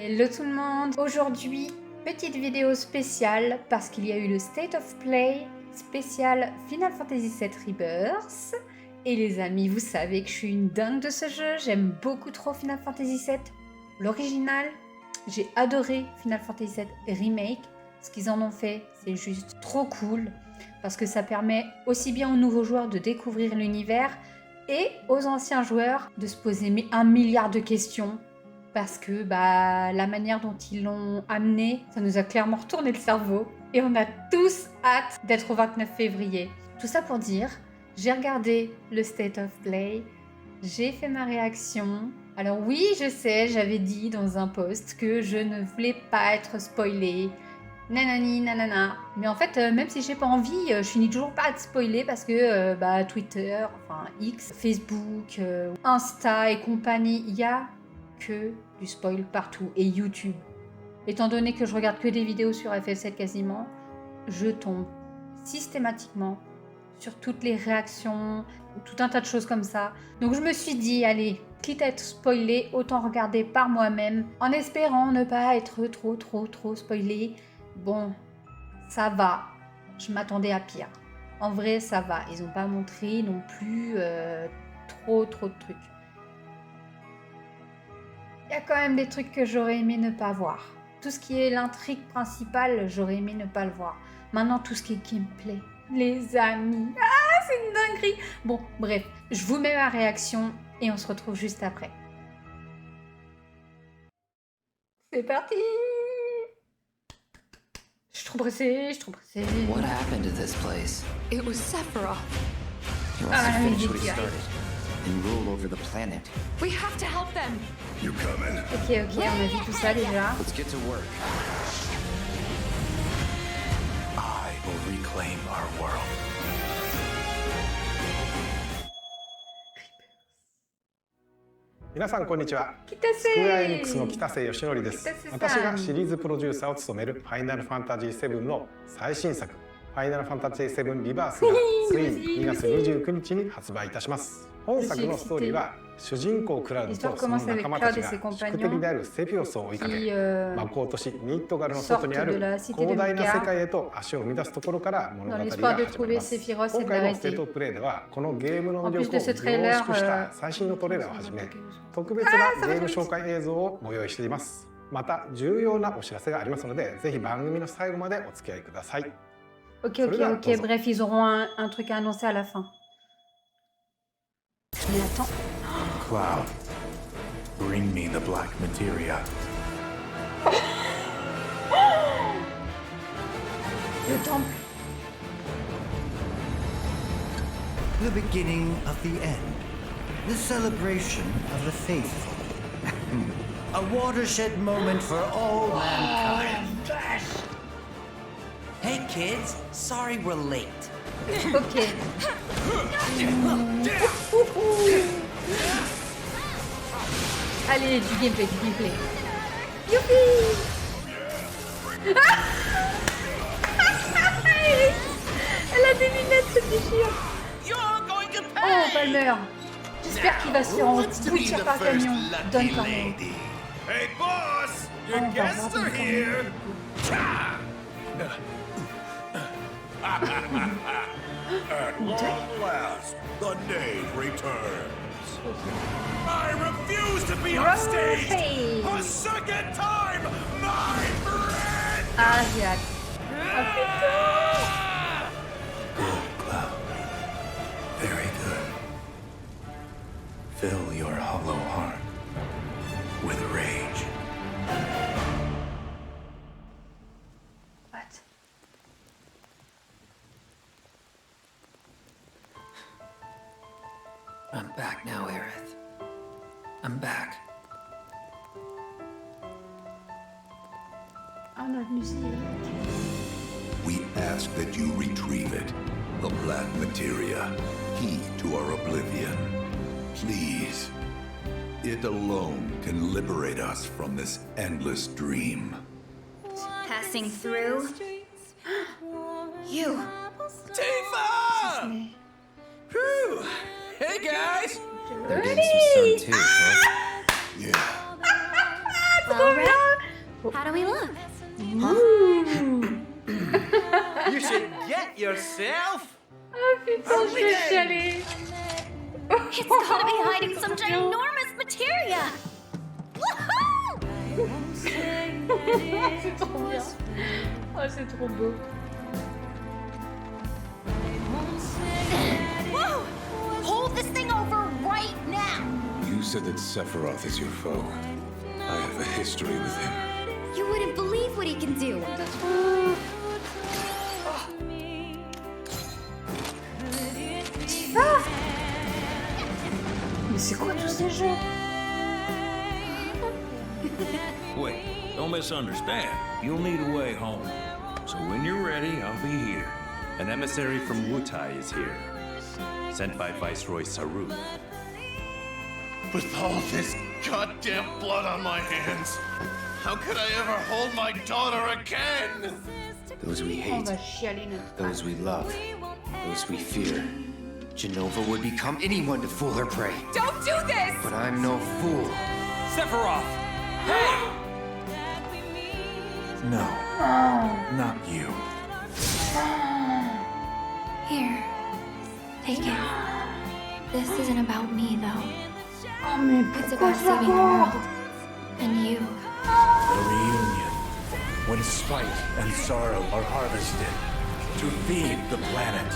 Hello tout le monde. Aujourd'hui, petite vidéo spéciale parce qu'il y a eu le State of Play spécial Final Fantasy VII Rebirth. Et les amis, vous savez que je suis une dingue de ce jeu. J'aime beaucoup trop Final Fantasy VII. L'original, j'ai adoré Final Fantasy VII Remake. Ce qu'ils en ont fait, c'est juste trop cool. Parce que ça permet aussi bien aux nouveaux joueurs de découvrir l'univers et aux anciens joueurs de se poser un milliard de questions. Parce que la manière dont ils l'ont amené, ça nous a clairement retourné le cerveau. Et on a tous hâte d'être au 29 février. Tout ça pour dire, j'ai regardé le State of Play, j'ai fait ma réaction. Alors oui, je sais, j'avais dit dans un post que je ne voulais pas être spoilée. Nanani, nanana. Mais en fait, même si j'ai pas envie, je finis toujours pas de spoiler parce que Twitter, enfin X, Facebook, Insta et compagnie, il y a que du spoil partout, et YouTube. Étant donné que je regarde que des vidéos sur FF7 quasiment, je tombe systématiquement sur toutes les réactions, tout un tas de choses comme ça. Donc je me suis dit, allez, quitte à être spoilé, autant regarder par moi-même, en espérant ne pas être trop spoilé. Bon, ça va, je m'attendais à pire. En vrai, ça va, ils n'ont pas montré non plus trop de trucs. Il y a quand même des trucs que j'aurais aimé ne pas voir. Tout ce qui est l'intrigue principale, j'aurais aimé ne pas le voir. Maintenant, tout ce qui est gameplay, les amis, c'est une dinguerie. Bon, bref, je vous mets ma réaction et on se retrouve juste après. C'est parti! Je suis trop pressée. What happened to this place? It was Sephiroth. He wants to finish what he started and rule over the planet. We have to help them. You coming? Ok, on a vu tout ça déjà. Let's get to work. I will reclaim our world. 皆さんこんにちは。北瀬スクエアエニックスの北瀬義則です。北瀬さん私がシリーズプロデューサーを務めるファイナルファンタジー7の最新作ファイナルファンタジー7リバースがついに2月29日に発売いたします。本作のストーリーは主人公クラウドとその仲間たちが宿敵であるセフィオスを追いかけ魔法都市ニットガルの外にある広大な世界へと足を踏み出すところから物語が始まります。今回のステートプレイではこのゲームの魅力を凝縮した最新のトレーラーをはじめ特別なゲーム紹介映像をご用意しています。また重要なお知らせがありますのでぜひ番組の最後までお付き合いください。Ok, bref, ils auront un truc à annoncer à la fin. Mais attends. Cloud, bring me the black materia. Le temple. The beginning of the end. The celebration of the faithful. A watershed moment for all mankind. Hey kids, sorry we're late. Ok. Allez, du gameplay. Youpi. Elle a des lunettes, cette déchire. Oh, Palmer. J'espère qu'il va se faire emboutir par camion. Donne quand même. Hey boss, your Oh, guests are here. At long last, the knave returns. I refuse to be upstaged a second time, my friend! Ah, j'ai hâte. Ah, putain. Good, Cloud. Very good. Fill your hollow heart with rage. What? I'm back now, Aerith. I'm back. Oh, notre musique. We ask that you retrieve it, the black materia, key to our oblivion. Please. It alone can liberate us from this endless dream. Passing through. You. Tifa! Whew! Hey guys! They're getting some sun too, huh? Yeah. All right. How do we look? You should get yourself. Ah putain, je vais chialer. It's gotta be hiding some ginormous materia. Woohoo! C'est trop bien. Oh, c'est trop beau. Whoa! Hold this thing over right now. You said that Sephiroth is your foe. I have a history with him. You wouldn't believe what he can do. Ah! Mais c'est quoi tous ces jeux? Wait, don't misunderstand. You'll need a way home. So when you're ready, I'll be here. An emissary from Wutai is here, sent by Viceroy Sarut. With all this goddamn blood on my hands, how could I ever hold my daughter again? Those we On hate, va chialer notre those we love, those we fear. Genova would become anyone to fool her prey. Don't do this! But I'm no fool. Sephiroth! Hey! No, not you. Here, take it. This isn't about me, though. Oh mais It's pourquoi about je la saving the vois? world. And you. The reunion. When spite and sorrow are harvested to feed the planet.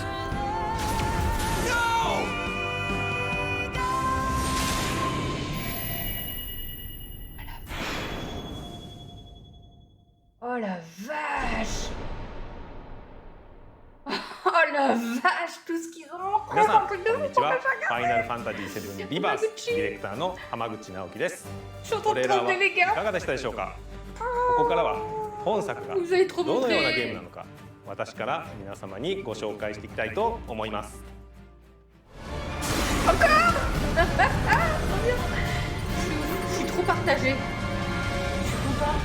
Oh la vache! Oh la vache! Tout ce qu'ils ont encore 皆さんun truc こ de ん fou, にちは on va ファイナルファンタジー7リバースディレクターの浜口直樹です Je suis en ト train レ de ーラーは trembler, les い gars! かがでしたでしょうかここからは本作が Vous avez trop どのような montré. ゲームなのか私から皆様にご紹介していきたいと思います Encore Je suis trop partagée. Je suis contente.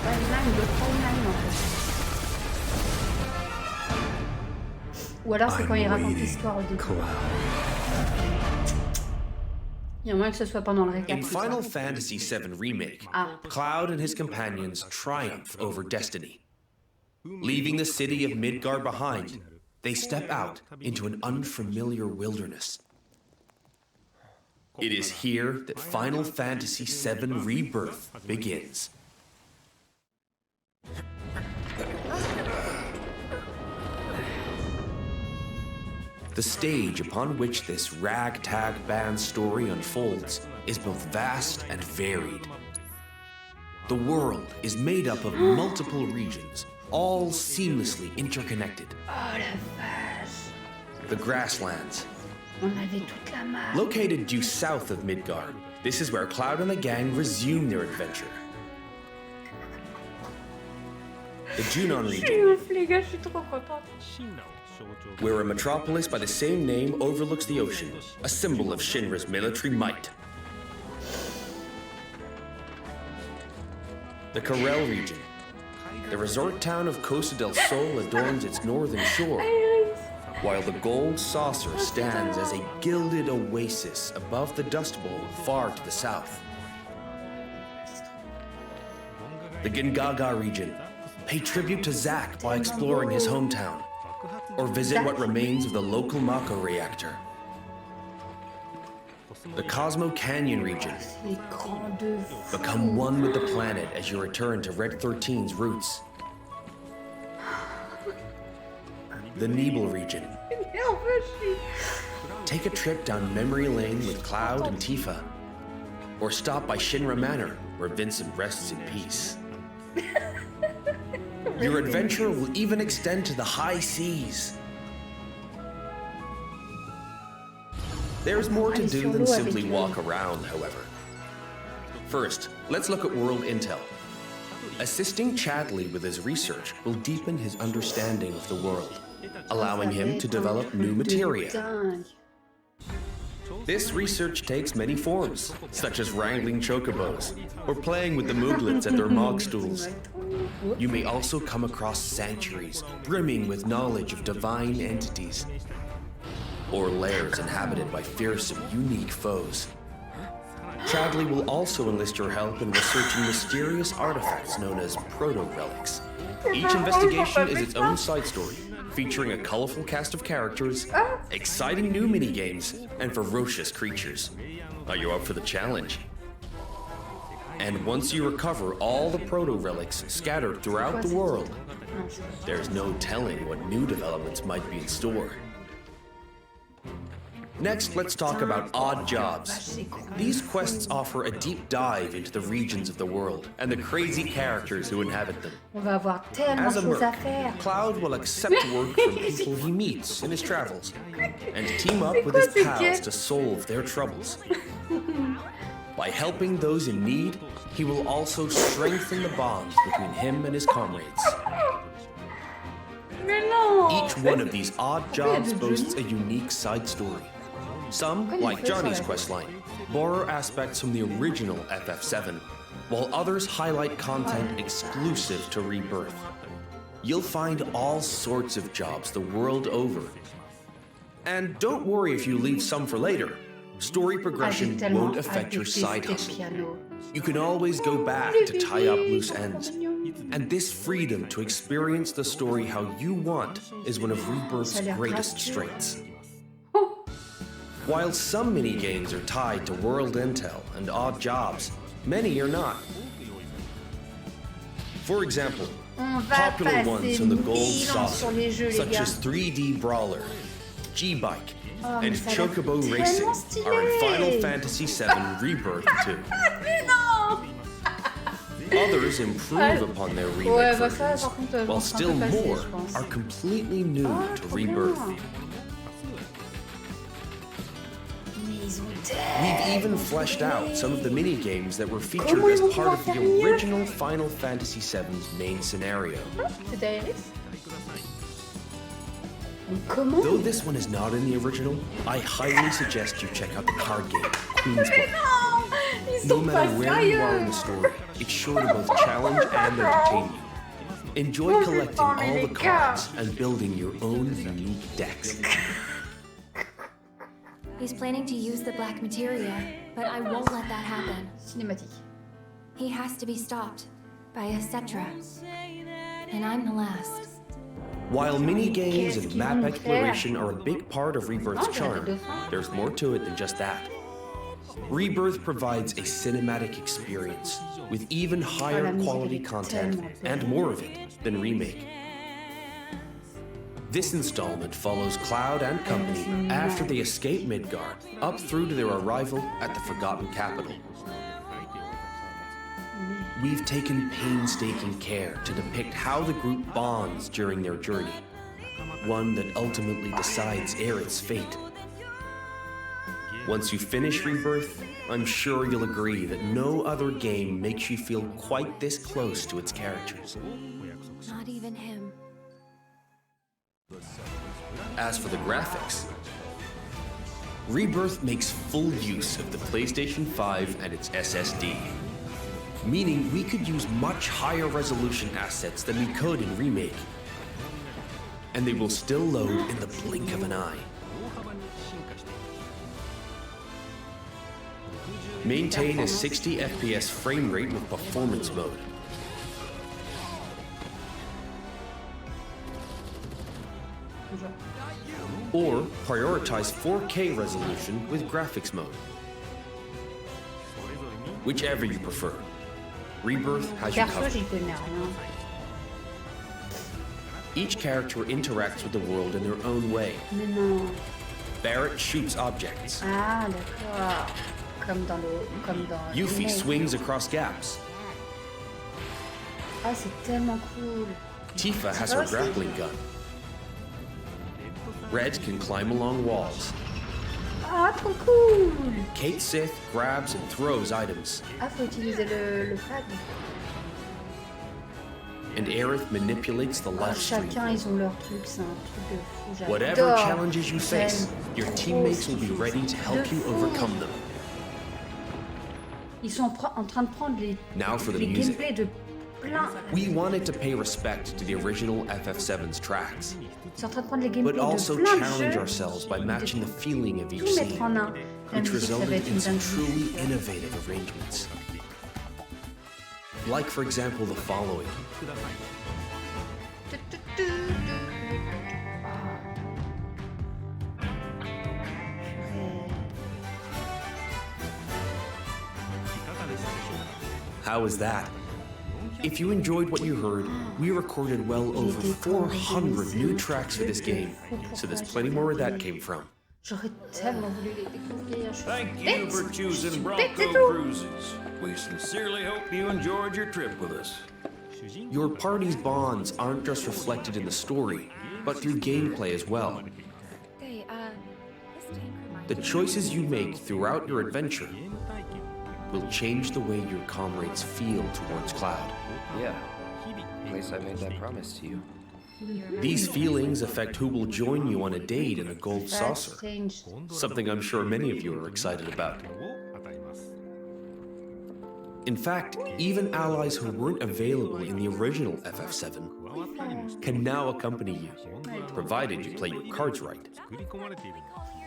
Pas une main, il doit prendre une main, en fait. Ou alors c'est quand il raconte l'histoire au début. Il y a moins que ce soit pendant le récap. In Final Fantasy VII Remake, Ah. Cloud and his companions triumph over destiny. Leaving the city of Midgar behind, they step out into an unfamiliar wilderness. It is here that Final Fantasy VII Rebirth begins. The stage upon which this ragtag band story unfolds is both vast and varied. The world is made up of multiple regions, all seamlessly interconnected. Oh la vache. The grasslands. On avait toute la map. Located due south of Midgar, this is where Cloud and the gang resume their adventure. The Junon Je region, suis ouf, les gars, je suis trop contente. where a metropolis by the same name overlooks the ocean, a symbol of Shinra's military might. The Corel region. The resort town of Costa del Sol adorns its northern shore, while the gold saucer stands as a gilded oasis above the Dust Bowl far to the south. The Gingaga region. Pay tribute to Zack by exploring his hometown, or visit what remains of the local Mako reactor. The Cosmo Canyon region. Les grands de fou. Become one with the planet as you return to Red 13's roots. The Nebel region. Nerveux, je suis. Take a trip down memory lane with Cloud and Tifa. Or stop by Shinra Manor, where Vincent rests in peace. Your adventure will even extend to the high seas. There's more to do than simply walk around, however. First, let's look at world intel. Assisting Chadley with his research will deepen his understanding of the world, allowing him to develop new materia. Dingue. This research takes many forms, such as wrangling chocobos, or playing with the mooglets at their mog stools. You may also come across sanctuaries brimming with knowledge of divine entities, or lairs inhabited by fearsome, unique foes. Chadley will also enlist your help in researching mysterious artifacts known as proto-relics. Each investigation is its own side story, featuring a colorful cast of characters, exciting new minigames, and ferocious creatures. Are you up for the challenge? And once you recover all the proto-relics scattered throughout the world, there's no telling what new developments might be in store. Next, let's talk about odd jobs. These quests offer a deep dive into the regions of the world and the crazy characters who inhabit them. As a merc, Cloud will accept work from people he meets in his travels and team up with his pals to solve their troubles. By helping those in need, he will also strengthen the bonds between him and his comrades. Each one of these odd jobs boasts a unique side story. Some, like Johnny's questline, borrow aspects from the original FF7, while others highlight content exclusive to Rebirth. You'll find all sorts of jobs the world over. And don't worry if you leave some for later. Story progression won't affect your side hustle. You can always go back to tie up loose ends. And this freedom to experience the story how you want is one of Rebirth's greatest strengths. While some mini-games are tied to world intel and odd jobs, many are not. For example, popular ones from the gold saucer, such as 3D Brawler, G-Bike, and Chocobo Racing are in Final Fantasy VII Rebirth 2. Others improve upon their remake versions, while still more are completely new to Rebirth. We've even fleshed out some of the mini-games that were featured as part of the original Final Fantasy VII's main scenario. Though this one is not in the original, I highly suggest you check out the card game, Queen's Blood. No matter where you are in the story, it's sure to both challenge and entertain you. Enjoy collecting all the cards and building your own unique decks. He's planning to use the black materia, but I won't let that happen. Cinématique. He has to be stopped by etc. And I'm the last. While mini-games and map exploration are a big part of Rebirth's charm, there's more to it than just that. Rebirth provides a cinematic experience, with even higher quality content and more of it than Remake. This installment follows Cloud and company after they escape Midgard, up through to their arrival at the Forgotten Capital. We've taken painstaking care to depict how the group bonds during their journey, one that ultimately decides Aerith's fate. Once you finish Rebirth, I'm sure you'll agree that no other game makes you feel quite this close to its characters. Not even him. As for the graphics, Rebirth makes full use of the PlayStation 5 and its SSD, meaning we could use much higher resolution assets than we could in Remake, and they will still load in the blink of an eye. Maintain a 60 FPS frame rate with performance mode. Or prioritize 4K resolution with graphics mode. Whichever you prefer. Rebirth has you covered. Each character interacts with the world in their own way. Barrett shoots objects. Ah, d'accord. Comme dans Yuffie swings across gaps. Ah, c'est tellement cool. Tifa has her grappling gun. Red can climb along walls. Ah, trop cool. Kate Sith grabs and throws items. Ah, faut utiliser le pad. and Aerith manipulates the live stream. Chacun, ils ont leur truc, c'est un truc de fou. Whatever challenges you face, your teammates will be ready to help you overcome them. Ils sont en train de prendre les gameplays de plein. We wanted to pay respect to the original FF7's tracks, Ils sont en train de prendre les gameplays but also de plein de challenge jeux. ourselves by matching the feeling of each Tout mettre scene, en un. La which musique, ça va resulted être in une some dinguerie. truly innovative arrangements. Like, for example, the following. How was that? If you enjoyed what you heard, we recorded well over 400 new tracks for this game, so there's plenty more where that came from. J'aurais tellement voulu les découvrir. Thank you for choosing Bronco Cruises. We sincerely hope you enjoyed your trip with us. Your party's bonds aren't just reflected in the story, but through gameplay as well. The choices you make throughout your adventure will change the way your comrades feel towards Cloud. Yeah, at least I made that promise to you. These feelings affect who will join you on a date in a gold saucer, something I'm sure many of you are excited about. In fact, even allies who weren't available in the original FF7 can now accompany you, provided you play your cards right.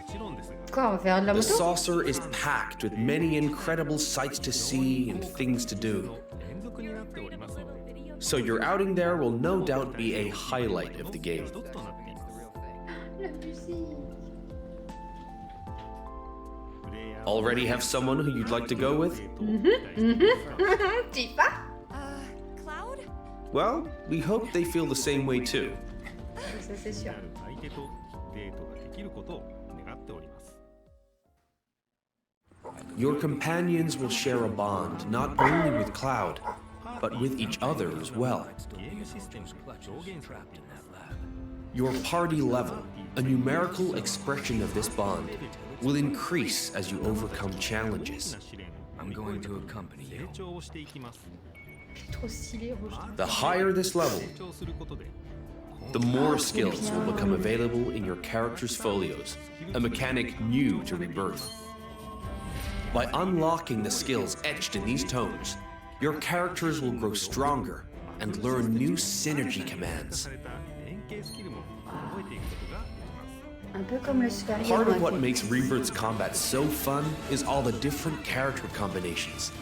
The saucer is packed with many incredible sights to see and things to do. So your outing there will no doubt be a highlight of the game. Already have someone who you'd like to go with? Cloud? Well, we hope they feel the same way too. Ça, c'est sûr. Your companions will share a bond not only with Cloud, but with each other as well. Your party level, a numerical expression of this bond, will increase as you overcome challenges. I'm going to accompany you. The higher this level, the more skills will become available in your character's folios, a mechanic new to Rebirth. By unlocking the skills etched in these tomes, your characters will grow stronger and learn new synergy commands. Part of what makes Rebirth's combat so fun is all the different character combinations.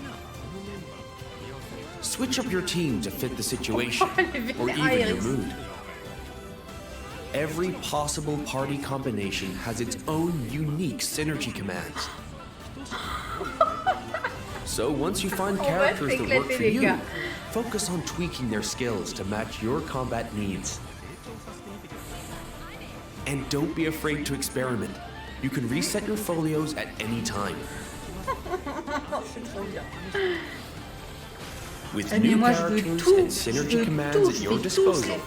Switch up your team to fit the situation, or even your mood. Every possible party combination has its own unique synergy commands. So once you find characters that work for you, focus on tweaking their skills to match your combat needs. And don't be afraid to experiment. You can reset your folios at any time. With new characters and synergy commands at your disposal,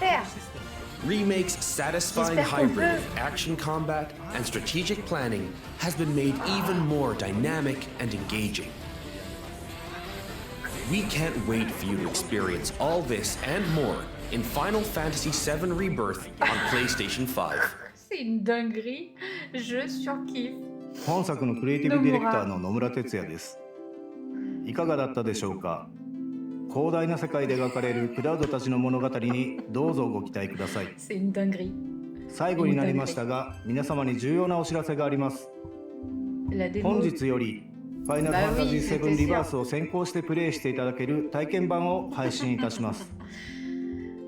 Remake's satisfying hybrid of action combat and strategic planning has been made even more dynamic and engaging. We can't wait for you to experience all this and more in Final Fantasy VII Rebirth on PlayStation 5. C'est une dinguerie, je surkiffe. 本作のクリエイティブディレクターの野村哲也です。いかがだったでしょうか。広大な世界で描かれるクラウドたちの物語にどうぞご期待ください。C'est une dinguerie. 最後になりましたが、皆様に重要なお知らせがあります。本日よりファイナルファンタジー7リバースを先行してプレイしていただける体験版を配信いたします。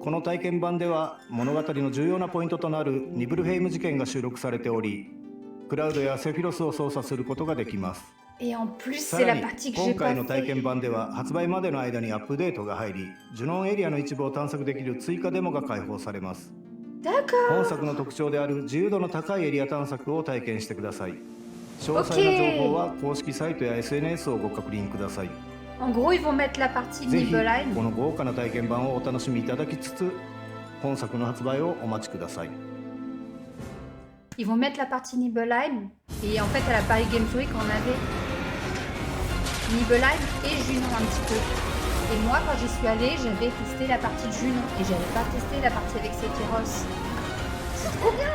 この体験版では物語の重要なポイントとなるニブルヘイム事件が収録されており、クラウドやセフィロスを操作することができます。さらに今回の体験版では発売までの間にアップデートが入り、ジュノンエリアの一部を探索できる追加デモが開放されます。本作の特徴である自由度の高いエリア探索を体験してください。詳細な情報は公式サイトや SNS をご確認ください。En gros, ils vont mettre la partie Nibelheim. この豪華な体験版をお楽しみいただきつつ、本作の発売をお待ちください。Ils vont mettre la partie Nibelheim. Et en fait, à la Paris Games Week, on avait Nibelheim et Junon un petit peu. Et moi, quand j'y suis allée, j'avais testé la partie de Junon et j'avais pas testé la partie avec Sephiroth. C'est trop bien!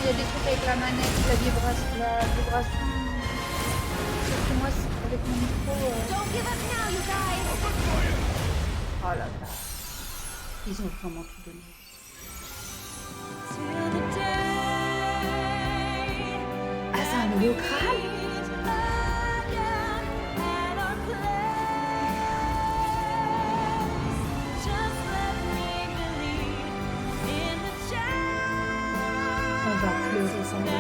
Il y a des trucs avec la manette, la vibration. Surtout moi, avec mon micro. Oh là là. Ils ont vraiment tout donné. Ah, c'est un hologramme? On va pleurer sans doute.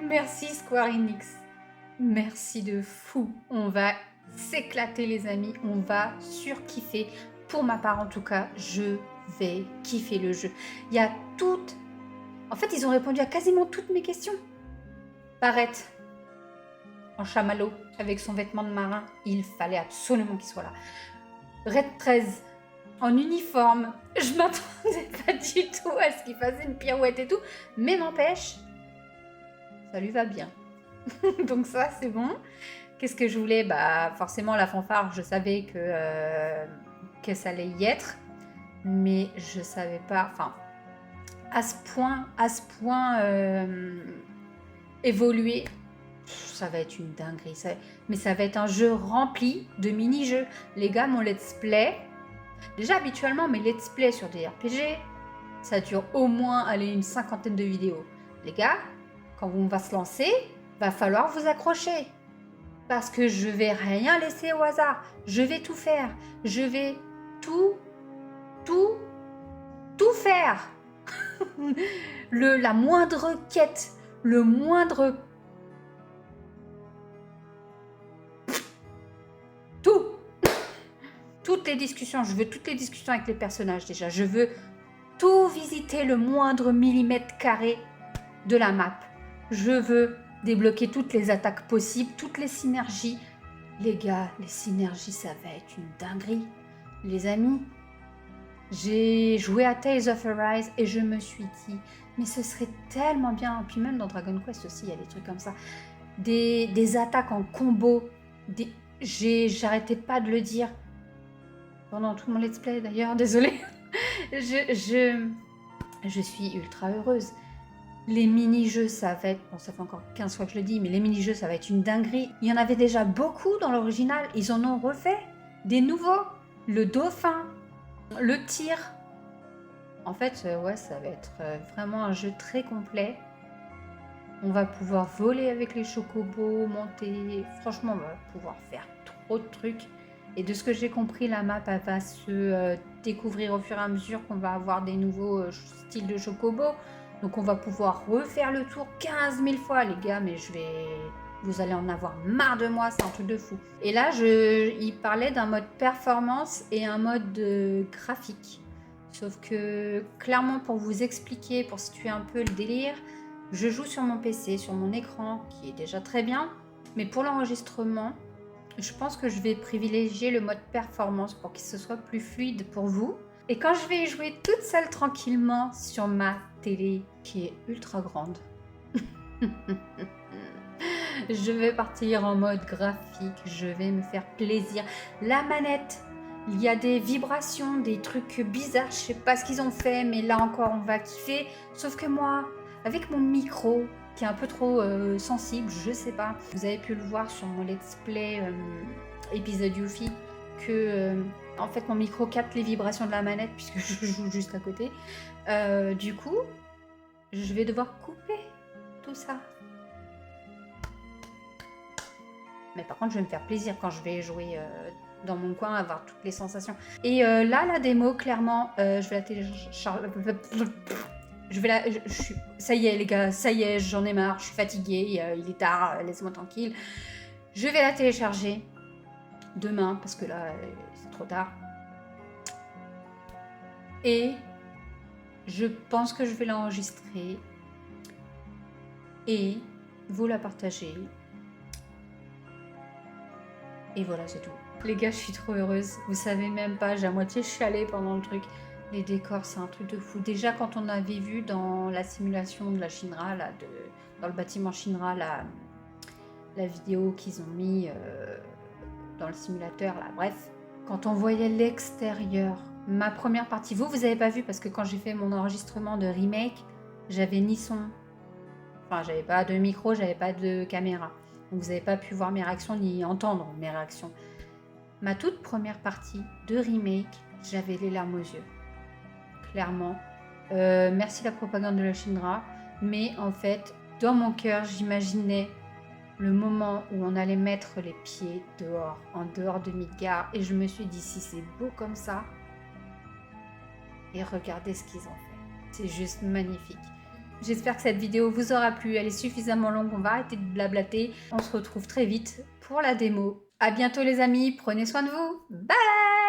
Merci Square Enix. Merci de fou. On va s'éclater les amis. On va surkiffer. Pour ma part en tout cas, je vais kiffer le jeu. Il y a toutes... En fait, ils ont répondu à quasiment toutes mes questions. Barrette. En chamallow, avec son vêtement de marin. Il fallait absolument qu'il soit là. Red 13. En uniforme. Je m'attendais pas du tout à ce qu'il fasse une pirouette et tout. Mais n'empêche... Ça lui va bien. Donc ça, c'est bon. Qu'est-ce que je voulais? Bah, forcément, la fanfare, je savais que ça allait y être. Mais je savais pas... Enfin, à ce point évoluer, ça va être une dinguerie. Mais ça va être un jeu rempli de mini-jeux. Les gars, mon let's play... Déjà, habituellement, mes let's play sur des RPG, ça dure au moins, allez, une 50aine de vidéos. Les gars... Quand on va se lancer, va falloir vous accrocher. Parce que je vais rien laisser au hasard. Je vais tout faire. Je vais tout faire. La moindre quête, le moindre... Tout. Toutes les discussions. Je veux toutes les discussions avec les personnages déjà. Je veux tout visiter, le moindre millimètre carré de la map. Je veux débloquer toutes les attaques possibles, toutes les synergies. Les gars, les synergies, ça va être une dinguerie. Les amis, j'ai joué à Tales of Arise et je me suis dit, mais ce serait tellement bien. Puis même dans Dragon Quest aussi, il y a des trucs comme ça. Des attaques en combo. J'arrêtais pas de le dire. Pendant tout mon let's play d'ailleurs, désolée. Je suis ultra heureuse. Les mini-jeux, ça va être... Bon, ça fait encore 15 fois que je le dis, mais les mini-jeux, ça va être une dinguerie. Il y en avait déjà beaucoup dans l'original. Ils en ont refait des nouveaux. Le dauphin, le tir. En fait, ouais, ça va être vraiment un jeu très complet. On va pouvoir voler avec les chocobos, monter... Franchement, on va pouvoir faire trop de trucs. Et de ce que j'ai compris, la map, elle va se découvrir au fur et à mesure qu'on va avoir des nouveaux styles de chocobos. Donc on va pouvoir refaire le tour 15 000 fois, les gars, mais vous allez en avoir marre de moi, c'est un truc de fou. Et là, il parlait d'un mode performance et un mode graphique. Sauf que, clairement, pour vous expliquer, pour situer un peu le délire, je joue sur mon PC, sur mon écran, qui est déjà très bien. Mais pour l'enregistrement, je pense que je vais privilégier le mode performance pour que ce soit plus fluide pour vous. Et quand je vais y jouer toute seule tranquillement sur ma télé qui est ultra grande, je vais partir en mode graphique, je vais me faire plaisir. La manette, il y a des vibrations, des trucs bizarres, je sais pas ce qu'ils ont fait, mais là encore on va kiffer. Sauf que moi, avec mon micro qui est un peu trop sensible, je sais pas. Vous avez pu le voir sur mon let's play épisode Yuffie que... En fait, mon micro capte les vibrations de la manette puisque je joue juste à côté. Du coup, je vais devoir couper tout ça. Mais par contre, je vais me faire plaisir quand je vais jouer dans mon coin, avoir toutes les sensations. Et là, la démo, clairement, je vais la télécharger. Ça y est, les gars, ça y est, j'en ai marre, je suis fatiguée, il est tard, laissez-moi tranquille. Je vais la télécharger demain, parce que là, c'est trop tard. Et je pense que je vais l'enregistrer et vous la partager. Et voilà, c'est tout. Les gars, je suis trop heureuse. Vous savez même pas, j'ai à moitié chialé pendant le truc. Les décors, c'est un truc de fou. Déjà, quand on avait vu dans la simulation de la Shinra, là, dans le bâtiment Shinra, la vidéo qu'ils ont mis dans le simulateur, là, bref. Quand on voyait l'extérieur, ma première partie, vous avez pas vu parce que quand j'ai fait mon enregistrement de remake, j'avais ni son, enfin, j'avais pas de micro, j'avais pas de caméra. Donc vous n'avez pas pu voir mes réactions ni entendre mes réactions. Ma toute première partie de remake, j'avais les larmes aux yeux. Clairement. Merci la propagande de la Shinra. Mais en fait, dans mon cœur, j'imaginais le moment où on allait mettre les pieds dehors, en dehors de Midgard. Et je me suis dit, si c'est beau comme ça, et regardez ce qu'ils ont fait. C'est juste magnifique. J'espère que cette vidéo vous aura plu. Elle est suffisamment longue, on va arrêter de blablater. On se retrouve très vite pour la démo. À bientôt les amis, prenez soin de vous. Bye!